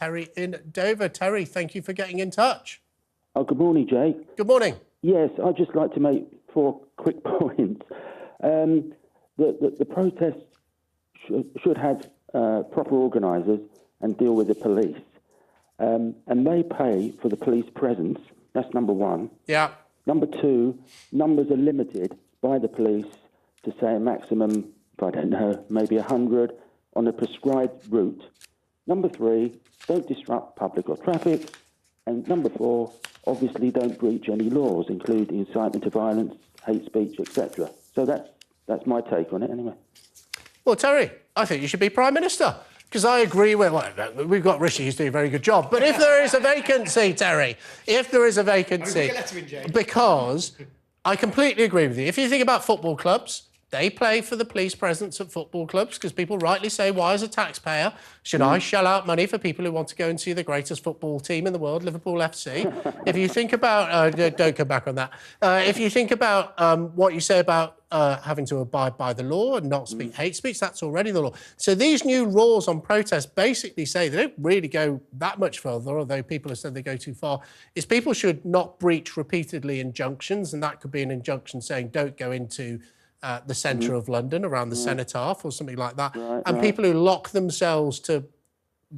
Terry in Dover. Terry, thank you for getting in touch. Oh, good morning, Jake. Good morning. Yes, I'd just like to make 4 quick points. The protests should have proper organisers and deal with the police. And they pay for the police presence. That's number 1. Yeah. Number 2, numbers are limited by the police to say a maximum, I don't know, maybe 100 on a prescribed route. Number 3, don't disrupt public or traffic. And number 4, obviously don't breach any laws, including incitement to violence, hate speech, etc. So that's my take on it, anyway. Well, Terry, I think you should be Prime Minister, because I agree with... Well, we've got Rishi, who's doing a very good job. But if there is a vacancy, Terry, if there is a vacancy... Because I completely agree with you. If you think about football clubs, they pay for the police presence at football clubs because people rightly say, why, as a taxpayer, should I shell out money for people who want to go and see the greatest football team in the world, Liverpool FC? If you think about... don't come back on that. If you think about what you say about having to abide by the law and not speak hate speech, that's already the law. So these new laws on protest basically say they don't really go that much further, although people have said they go too far, is people should not breach repeatedly injunctions, and that could be an injunction saying don't go into... the centre of London, around the Cenotaph or something like that. And people who lock themselves to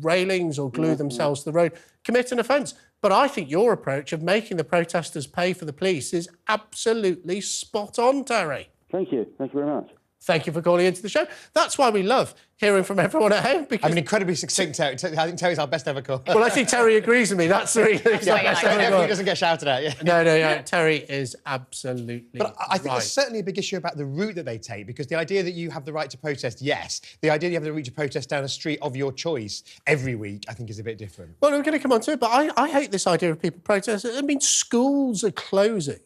railings or glue themselves to the road commit an offence. But I think your approach of making the protesters pay for the police is absolutely spot on, Terry. Thank you. Thank you very much. Thank you for calling into the show. That's why we love hearing from everyone at home. Because I'm an incredibly succinct Terry. I think Terry's our best ever call. Well, I think Terry agrees with me. That's the reason. He doesn't get shouted at. Yeah. No. Terry is absolutely But I think right. there's certainly a big issue about the route that they take, because the idea that you have the right to protest, yes. The idea that you have the right to protest down a street of your choice every week, I think, is a bit different. Well, we're going to come on to it, but I hate this idea of people protesting. I mean, schools are closing.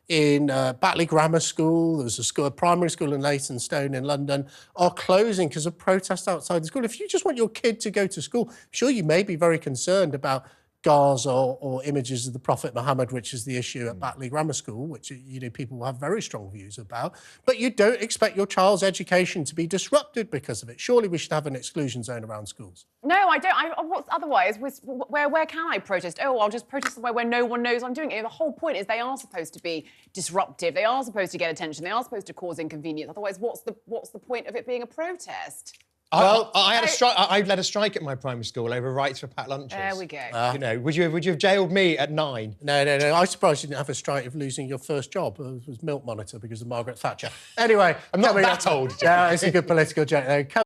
In Batley Grammar School, there's a primary school in Leytonstone in London, are closing because of protests outside the school. If you just want your kid to go to school, sure, you may be very concerned about Gaza or images of the Prophet Muhammad, which is the issue at Batley Grammar School, which people have very strong views about. But you don't expect your child's education to be disrupted because of it. Surely we should have an exclusion zone around schools. No, I don't. What's otherwise? Where can I protest? Oh, I'll just protest somewhere where no one knows I'm doing it. The whole point is they are supposed to be disruptive. They are supposed to get attention. They are supposed to cause inconvenience. Otherwise, what's the point of it being a protest? Well, I led a strike at my primary school over rights for packed lunches. There we go. You know, would you have jailed me at 9? No. I'm surprised you didn't have a strike of losing your first job. It was milk monitor because of Margaret Thatcher. Anyway, I'm not that old. Yeah, it's a good political joke, though.